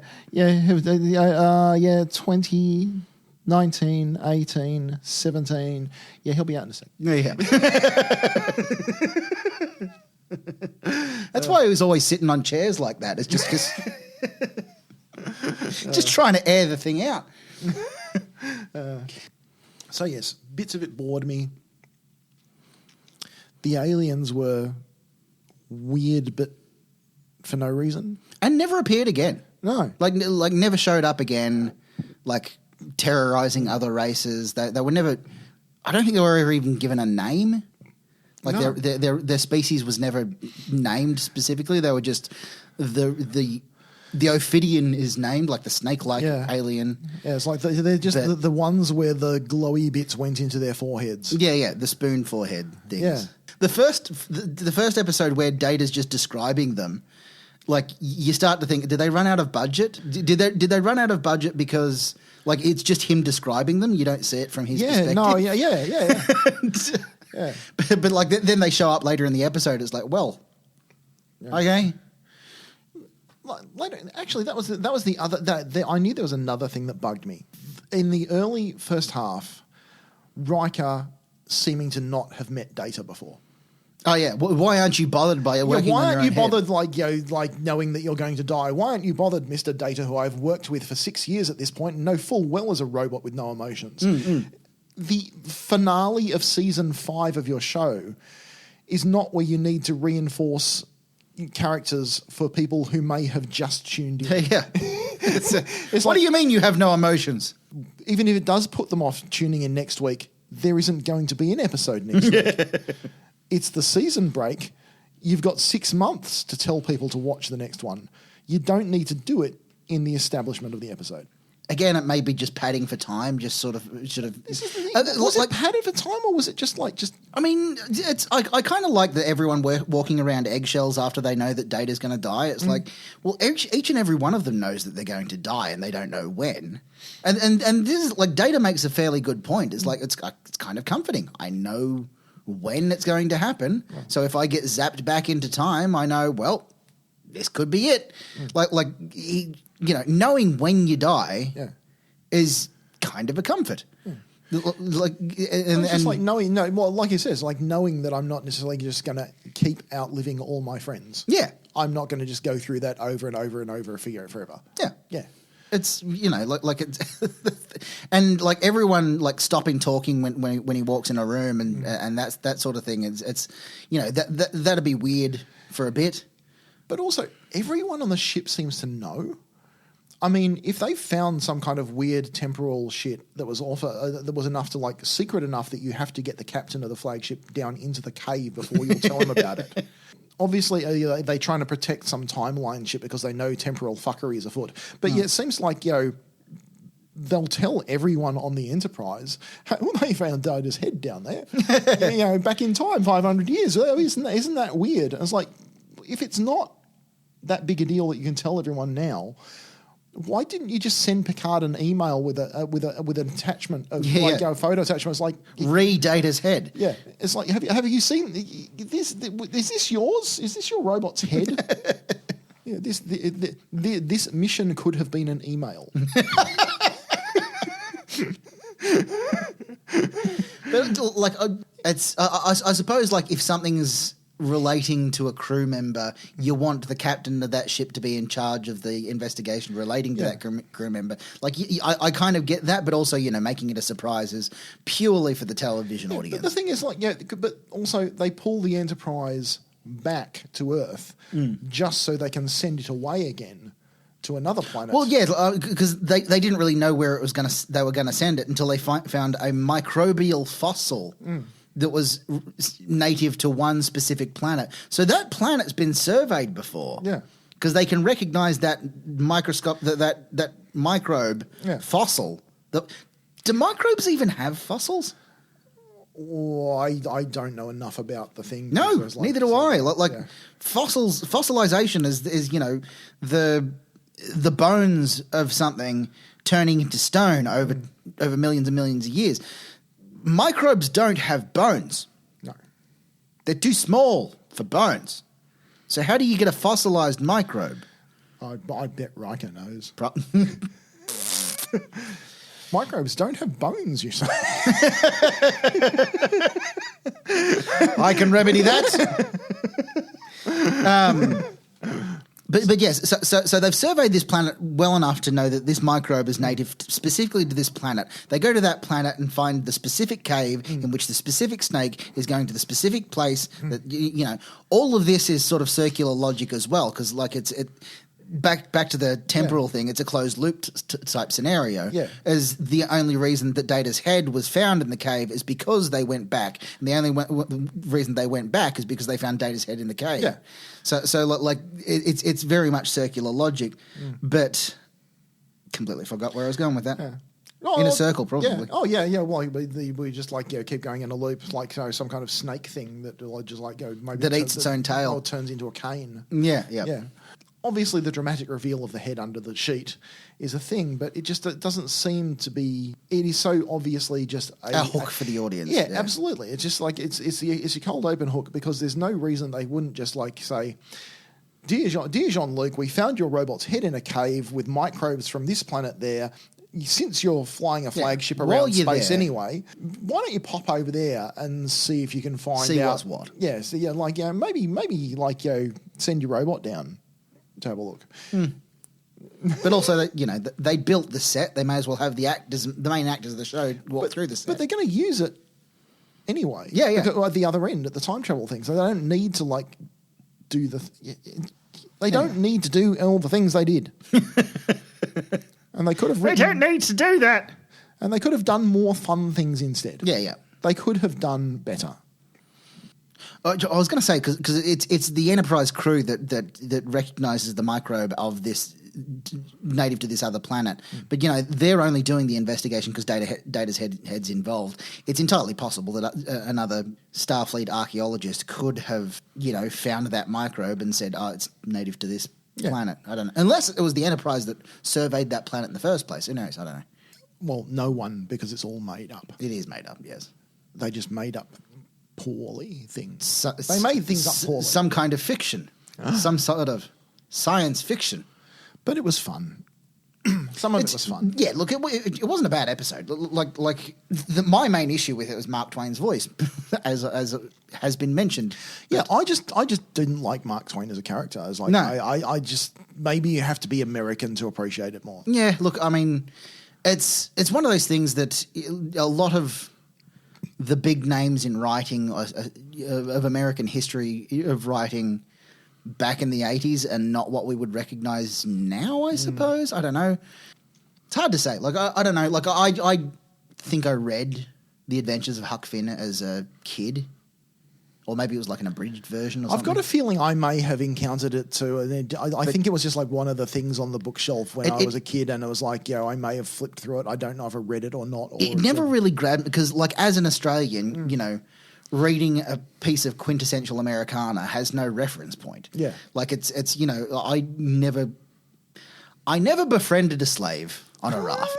20, 19, 18, 17. Yeah, he'll be out in a second. Yeah. That's why he was always sitting on chairs like that. It's just just trying to air the thing out. So yes, bits of it bored me. The aliens were weird, but for no reason. And never appeared again. No. Like never showed up again, like terrorizing other races. They were never, I don't think they were ever even given a name. Like No. their species was never named specifically. They were just the Ophidian is named, like the snake-like Yeah. alien. Yeah, it's like they're just the ones where the glowy bits went into their foreheads. Yeah, the spoon forehead things. Yeah. The first episode where Data's just describing them, like you start to think, did they run out of budget? Did they run out of budget because like it's just him describing them? You don't see it from his perspective. No, yeah. Yeah. But like then they show up later in the episode. It's like, well, okay. Later, actually, that was the other. I knew there was another thing that bugged me in the early first half. Riker seeming to not have met Data before. Oh yeah, why aren't you bothered by working? Why on your aren't you own head? bothered, like knowing that you're going to die? Why aren't you bothered, Mr. Data, who I've worked with for 6 years at this point and know full well as a robot with no emotions? The finale of season 5 of your show is not where you need to reinforce characters for people who may have just tuned in. Yeah. It's What like, do you mean you have no emotions? even if it does put them off tuning in next week, there isn't going to be an episode next week. It's the season break. You've got 6 months to tell people to watch the next one. You don't need to do it in the establishment of the episode. Again, it may be just padding for time, just sort of. Was it padded for time, or was it just? I mean, I kind of like that everyone walking around eggshells after they know that Data's going to die. It's like, well, each and every one of them knows that they're going to die, and they don't know when. And this is like Data makes a fairly good point. It's like it's kind of comforting. I know when it's going to happen, so if I get zapped back into time, I know, well, this could be it. Knowing when you die is kind of a comfort. Like, It's just like knowing, like he says, like knowing that I'm not necessarily just going to keep outliving all my friends. Yeah. I'm not going to just go through that over and over and over forever. Yeah. Yeah. It's like it's and like everyone like stopping talking when he walks in a room and that's that sort of thing. It's that'd be weird for a bit. But also, everyone on the ship seems to know. I mean, if they found some kind of weird temporal shit that was that was enough to like secret enough that you have to get the captain of the flagship down into the cave before you'll tell him about it. Obviously, they're trying to protect some timeline shit because they know temporal fuckery is afoot. But yeah, it seems like they'll tell everyone on the Enterprise, well, they found Data's head down there, back in time, 500 years. Isn't that weird? And it's like, if it's not that big a deal that you can tell everyone now, Why didn't you just send Picard an email with an attachment of Yeah. a photo attachment? It's like Re-Data's head. yeah, it's like have you seen this? Is this yours? Is this your robot's head? Yeah, this mission could have been an email. But like, it's I suppose like if something's relating to a crew member, you want the captain of that ship to be in charge of the investigation relating to that crew member. Like, I kind of get that, but also, making it a surprise is purely for the television audience. But the thing is, but also they pull the Enterprise back to Earth just so they can send it away again to another planet. Well, yeah, because they didn't really know where they were going to send it until they found a microbial fossil that was native to one specific planet. So that planet's been surveyed before. Yeah. Because they can recognize that microscope, that microbe fossil. Do microbes even have fossils? Oh, I don't know enough about the thing. No, because, neither do I. yeah. Fossilization is the bones of something turning into stone over millions and millions of years. Microbes don't have bones. No. They're too small for bones. So how do you get a fossilized microbe? I bet Riker knows. Pro- Microbes don't have bones, you say. I can remedy that. But yes, so they've surveyed this planet well enough to know that this microbe is native specifically to this planet. They go to that planet and find the specific cave in which the specific snake is going to the specific place. That all of this is sort of circular logic as well, because back to the temporal thing. It's a closed loop type scenario. Yeah. As the only reason that Data's head was found in the cave is because they went back, and the only reason they went back is because they found Data's head in the cave. Yeah. So like it's very much circular logic, but completely forgot where I was going with that. Yeah. In a circle, probably. Yeah. Oh, yeah, yeah. Well, we just keep going in a loop, like some kind of snake thing that just maybe That eats its own tail. or turns into a cane. Yeah. Yeah. Obviously, the dramatic reveal of the head under the sheet is a thing, but it doesn't seem to be. It is so obviously just A hook for the audience. Yeah, absolutely. It's just like it's a cold open hook because there's no reason they wouldn't just say, Dear Jean-Luc, we found your robot's head in a cave with microbes from this planet there. Since you're flying a flagship while around you're space there- anyway, why don't you pop over there and see if you can find See out what's what. Yeah, so maybe send your robot down to have a look. But also, that, they built the set. They may as well have the main actors of the show walk through the set. But they're going to use it anyway. Yeah, yeah. Because, at the other end, at the time travel thing, so they don't need to do the. They don't need to do all the things they did. And they could have They written. don't need to do that. And they could have done more fun things instead. Yeah. They could have done better. I was going to say because it's the Enterprise crew that recognizes the microbe of this native to this other planet, but they're only doing the investigation because Data's head's involved. It's entirely possible that another Starfleet archaeologist could have found that microbe and said, "Oh, it's native to this planet." I don't know, unless it was the Enterprise that surveyed that planet in the first place. Who knows? I don't know. Well, no one, because it's all made up. It is made up, yes. They just made up poorly things. So- They made things up poorly. Some kind of fiction, some sort of science fiction. But it was fun. Some of it was fun. Yeah, look, it wasn't a bad episode. My main issue with it was Mark Twain's voice, as has been mentioned. Yeah, I just didn't like Mark Twain as a character. I was like, No. I just maybe you have to be American to appreciate it more. Yeah, look, I mean, it's one of those things that a lot of the big names in writing of American history of writing back in the 80s and not what we would recognize now, I suppose. I don't know. It's hard to say. I don't know. I think I read The Adventures of Huck Finn as a kid. Or maybe it was an abridged version or something. I've got a feeling I may have encountered it too. And I think it was just one of the things on the bookshelf when I was a kid, and it was I may have flipped through it. I don't know if I read it or not. Or It never really grabbed me because, as an Australian, reading a piece of quintessential Americana has no reference point. Yeah. I I never befriended a slave on a raft.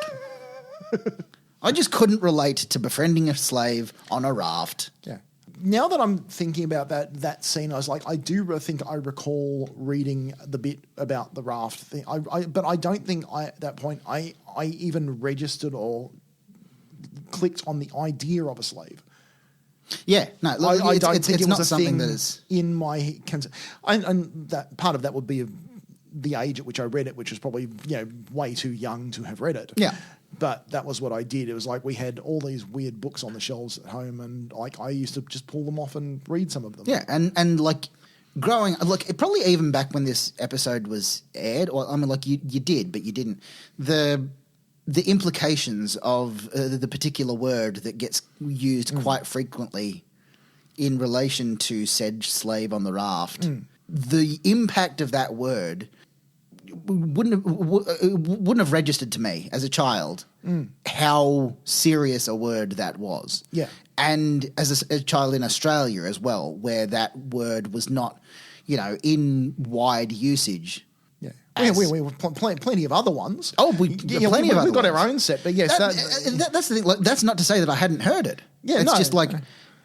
I just couldn't relate to befriending a slave on a raft. Yeah. Now that I'm thinking about that scene, I was like, I do think I recall reading the bit about the raft thing. But I don't think at that point I even registered or clicked on the idea of a slave. Yeah, no, I don't think it's it was not a something thing that is. in my and that part of that would be the age at which I read it, which was probably way too young to have read it. Yeah. But that was what I did. It was like we had all these weird books on the shelves at home, and like I used to just pull them off and read some of them. Yeah, and like growing, look, it probably even back when this episode was aired, or I mean, like you did, but you didn't. The implications of the particular word that gets used quite frequently in relation to said slave on the raft, the impact of that word wouldn't have registered to me as a child how serious a word that was. Yeah. And as a child in Australia as well, where that word was not, in wide usage. Yeah, As- we plenty of other ones. Oh, plenty of other We've got our ones. own set, but yes, That's the thing. Like, that's not to say that I hadn't heard it. Yeah, it's no, just like no.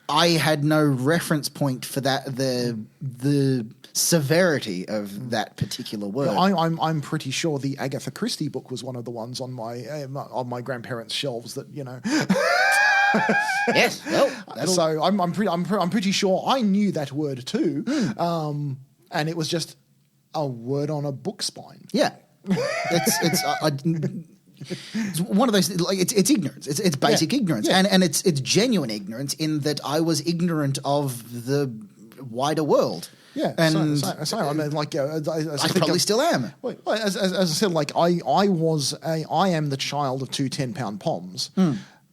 I had no reference point for that. The severity of that particular word. I'm pretty sure the Agatha Christie book was one of the ones on my grandparents' shelves that Yes. Well, So I'm pretty sure I knew that word too, and it was just a word on a book spine. yeah. It's one of those. Like it's ignorance. It's basic ignorance, Yeah. and it's genuine ignorance in that I was ignorant of the wider world. Yeah, and so I mean, like, I I probably still am. Well, as I said, like I am the child of two 10-pound poms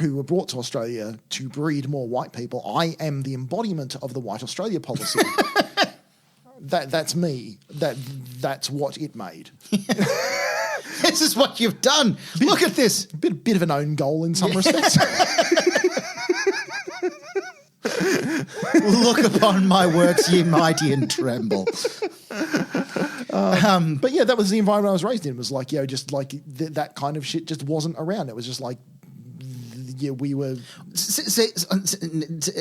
who were brought to Australia to breed more white people. I am the embodiment of the White Australia policy. That's me. That's what it made. This is what you've done. Look at this. Bit of an own goal in some respects. Look upon my works, ye mighty, and tremble. But yeah, that was the environment I was raised in. It was like, just like that kind of shit just wasn't around. It was just like, we were.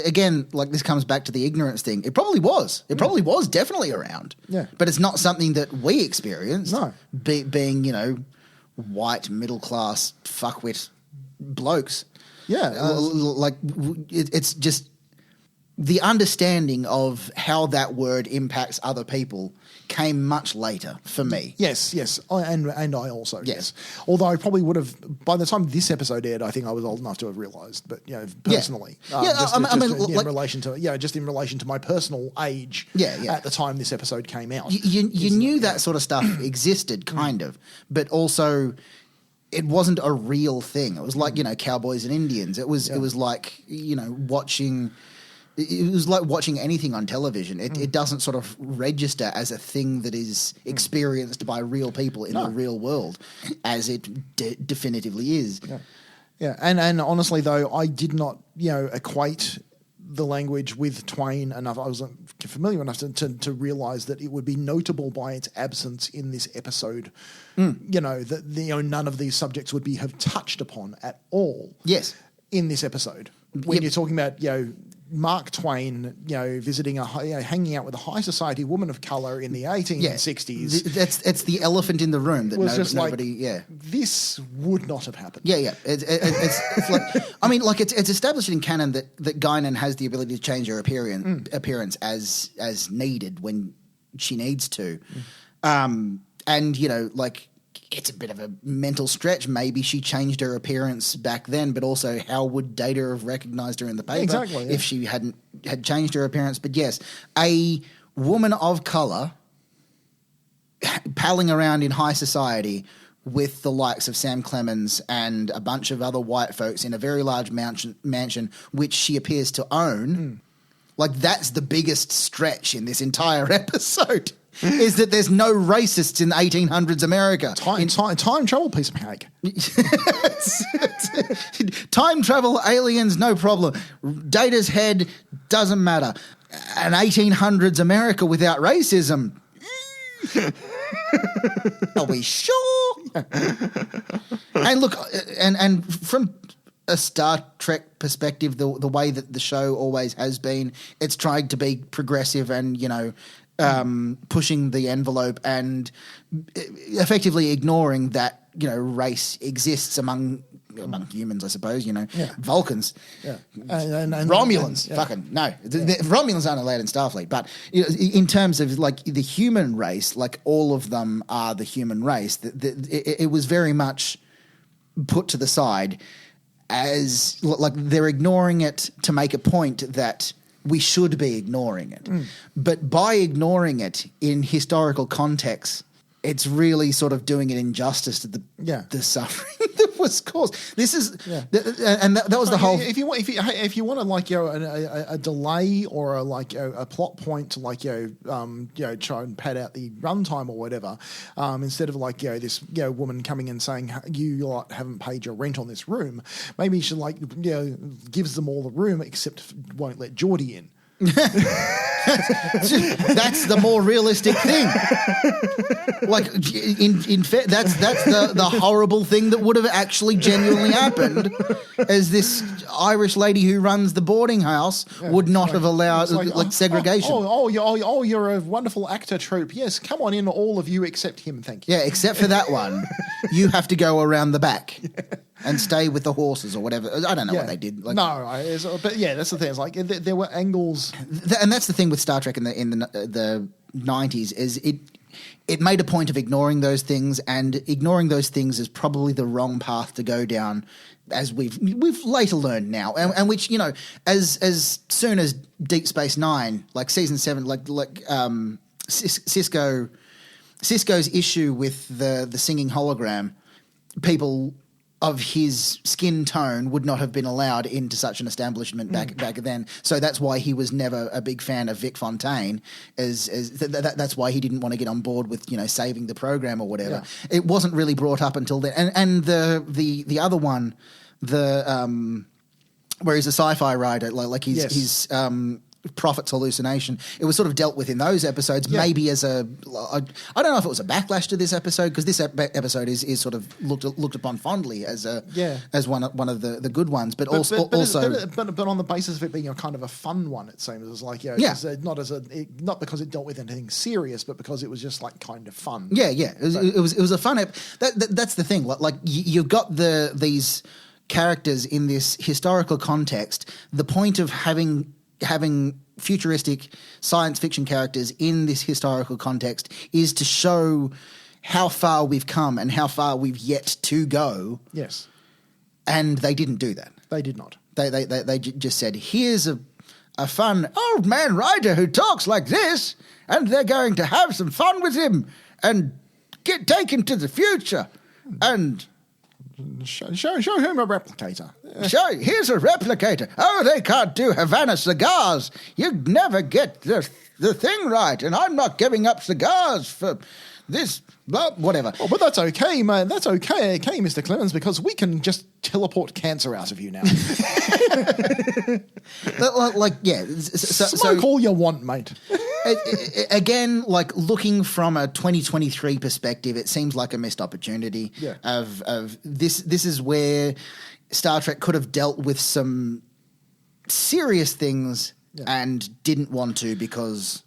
Again, like this comes back to the ignorance thing. It probably was. It probably was definitely around. Yeah. But it's not something that we experienced. No. Being, white, middle class, fuckwit blokes. Yeah. It's just the understanding of how that word impacts other people came much later for me. Yes. And I also, Yes. Although I probably would have, by the time this episode aired, I think I was old enough to have realised, but, personally. In relation to my personal age at the time this episode came out. You knew that sort of stuff existed, kind of, but also it wasn't a real thing. It was like, cowboys and Indians. It was like, watching... It was like watching anything on television. It doesn't sort of register as a thing that is experienced by real people in the real world, as it definitively is. Yeah, and honestly, though, I did not, equate the language with Twain enough. I wasn't familiar enough to realise that it would be notable by its absence in this episode. That none of these subjects would have touched upon at all. Yes. In this episode, when you're talking about Mark Twain, visiting hanging out with a high society woman of color in the 1860s. It's the elephant in the room that was just nobody. This would not have happened. Yeah. It's like, I mean, like it's established in canon that Guinan has the ability to change her appearance as needed when she needs to, and like. It's a bit of a mental stretch. Maybe she changed her appearance back then, but also how would Data have recognised her in the paper if she had changed her appearance? But yes, a woman of colour palling around in high society with the likes of Sam Clemens and a bunch of other white folks in a very large mansion which she appears to own. Like, that's the biggest stretch in this entire episode. Is that there's no racists in 1800s America. Time travel piece of cake. Time travel, aliens, no problem. Data's head doesn't matter. An 1800s America without racism. Are we sure? And look, and from a Star Trek perspective, the way that the show always has been, it's trying to be progressive and, pushing the envelope and effectively ignoring that, race exists among humans, I suppose, Vulcans. Yeah. And Romulans, yeah. fucking no. The Romulans aren't allowed in Starfleet, but in terms of like the human race, like all of them are the human race. It was very much put to the side as like they're ignoring it to make a point that we should be ignoring it. But by ignoring it in historical context, it's really sort of doing an injustice to the suffering that was caused. This is, and that was the whole. If you want to like a delay or a plot point to try and pad out the runtime or whatever, instead of this woman coming in saying you lot haven't paid your rent on this room, maybe she gives them all the room except won't let Geordie in. That's the more realistic thing. Like in fact, that's the horrible thing that would have actually genuinely happened, as this Irish lady who runs the boarding house would not have allowed segregation. You're a wonderful actor troupe. Yes, come on in, all of you except him. Thank you. Yeah, except for that one, you have to go around the back. And stay with the horses or whatever. I don't know what they did. But that's the thing. It's like there were angles, and that's the thing with Star Trek in the 90s is it made a point of ignoring those things, and ignoring those things is probably the wrong path to go down, as we've later learned now, and which as soon as Deep Space Nine, like season 7, Cisco's issue with the singing hologram, people of his skin tone would not have been allowed into such an establishment back then. So that's why he was never a big fan of Vic Fontaine. That's why he didn't want to get on board with saving the program or whatever. Yeah. It wasn't really brought up until then. And the other one, where he's a sci-fi writer, he's Prophet's hallucination. It was sort of dealt with in those episodes, maybe as I don't know if it was a backlash to this episode, because this episode is sort of looked upon fondly as one of the good ones, but also on the basis of it being a kind of a fun one, it seems. It was not because it dealt with anything serious, but because it was just kind of fun. It was a fun that's the thing. Like you've got these characters in this historical context. The point of having futuristic science fiction characters in this historical context is to show how far we've come and how far we've yet to go. Yes. And they didn't do that. They did not. They just said, here's a fun old man writer who talks like this, and they're going to have some fun with him and take him to the future. And show him a replicator. Here's a replicator. Oh, they can't do Havana cigars. You'd never get the thing right, and I'm not giving up cigars for this, whatever. Oh, but that's okay, man. That's okay, Mr. Clemens, because we can just teleport cancer out of you now. Smoke all you want, mate. Again, looking from a 2023 perspective, it seems like a missed opportunity. Yeah. Of this is where Star Trek could have dealt with some serious things and didn't want to because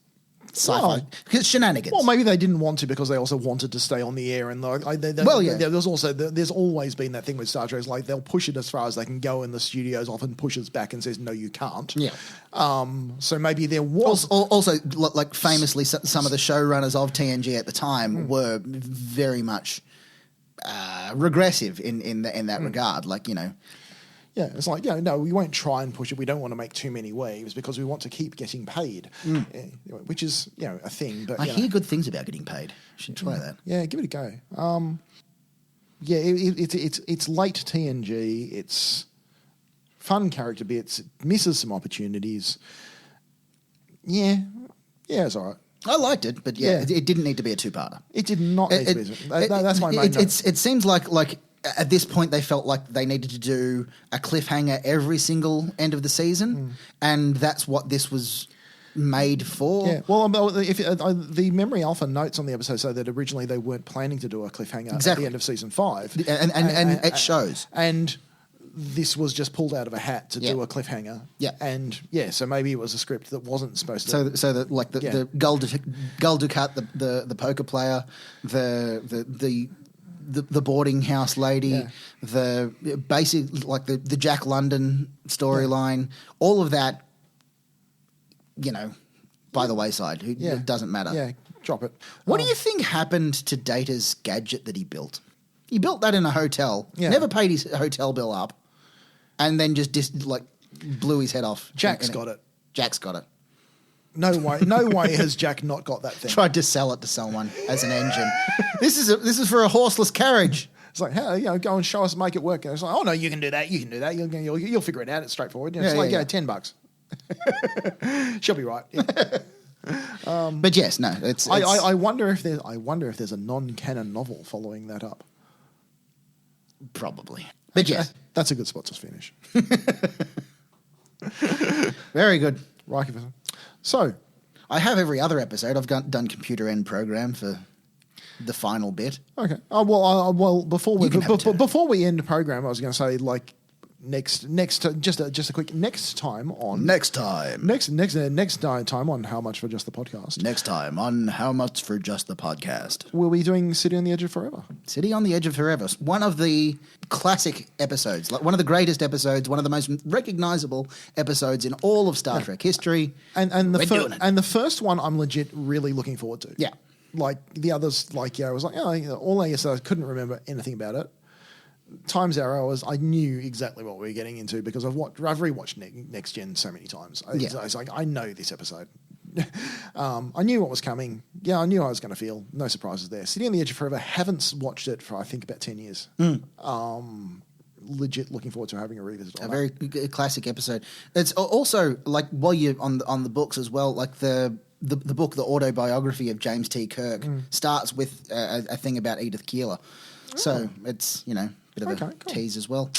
sci-fi, because shenanigans. Well, maybe they didn't want to because they also wanted to stay on the air, and there's always been that thing with Star Trek. It's they'll push it as far as they can go, and the studios often pushes back and says, "No, you can't." Yeah. So maybe there was also famously some of the showrunners of TNG at the time were very much regressive in that regard. Yeah, it's no, we won't try and push it. We don't want to make too many waves because we want to keep getting paid, which is a thing. But I hear good things about getting paid. Should try that. Yeah, give it a go. It's late TNG. It's fun character bits. It misses some opportunities. Yeah, it's all right. I liked it, but it didn't need to be a two-parter. It did not need to be. That's my main note. It seems like at this point they felt like they needed to do a cliffhanger every single end of the season, and that's what this was made for. Yeah, well, if the Memory Alpha notes on the episode say that originally they weren't planning to do a cliffhanger at Exactly. the end of season 5, And it shows. and this was just pulled out of a hat to Yeah. do a cliffhanger. Yeah. And so maybe it was a script that wasn't supposed to. So that like Yeah. the Gul Dukat, the poker player, the boarding house lady, Yeah. the basic like the Jack London storyline, all of that, by the wayside. It doesn't matter. Yeah, drop it. What do you think happened to Data's gadget that he built? He built that in a hotel. Yeah. Never paid his hotel bill up, and then just blew his head off. Jack's got it. Jack's got it. No way has Jack not got that thing. Tried to sell it to someone as an engine. This is for a horseless carriage. It's like, hey, go and show us, make it work. And it's like, oh no, you can do that. You can do that. You'll figure it out. It's straightforward. It's Yeah, like, yeah. $10. She'll be right. Yeah. But yes, no, it's I wonder if there's a non-canon novel following that up. probably. But yes, That's a good spot to finish. very good. Right. So, I have every other episode. I've done computer end program for the final bit. okay. Well, before we You can have a turn. before we end the program, I was going to say like next just a quick next time on Next time. next time on How Much for Just the Podcast. Next time on How Much for Just the Podcast. We'll be doing City on the Edge of Forever. City on the Edge of Forever. One of the classic episodes, like one of the greatest episodes, one of the most recognizable episodes in all of Star Trek history. And We're doing it. the first one I'm legit really looking forward to. Yeah. Like the others, like I was like, all I guess I couldn't remember anything about it. Times Arrow I knew exactly what we were getting into because I've rewatched Next Gen so many times. I was like, I know this episode. I knew what was coming. Yeah, I knew how I was going to feel. No surprises there. City on the Edge of Forever, haven't watched it for I think about 10 years. Legit looking forward to having a revisit on A that. very classic episode. It's also like while you're on the books as well, like the book, the autobiography of James T. Kirk, starts with a thing about Edith Keeler. So it's bit of a Okay, cool. tease as well.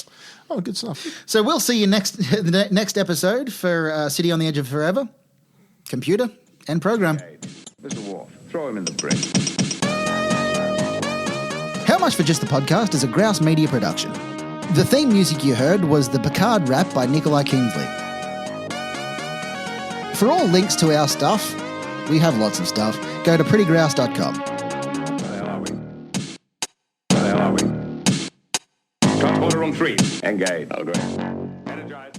Oh, good stuff. So we'll see you the next episode for City on the Edge of Forever. Computer and program. Mr. Worf, throw him in the brig. How Much for Just the Podcast is a Grouse Media production. The theme music you heard was the Picard rap by Nikolai Kingsley. For all links to our stuff, we have lots of stuff, go to prettygrouse.com. Where the hell are we? Where the hell are we? Transporter room 3. Engage. Oh, great. Energize.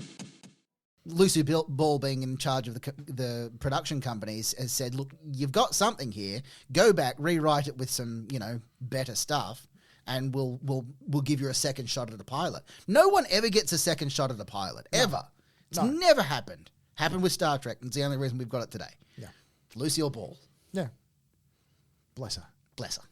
Lucy Ball, being in charge of the production companies, has said, look, you've got something here, go back, rewrite it with some, better stuff, and we'll give you a second shot at a pilot. No one ever gets a second shot at a pilot, ever. It's never happened. Happened with Star Trek, and it's the only reason we've got it today. Yeah. Lucille Ball. Yeah. Bless her. Bless her.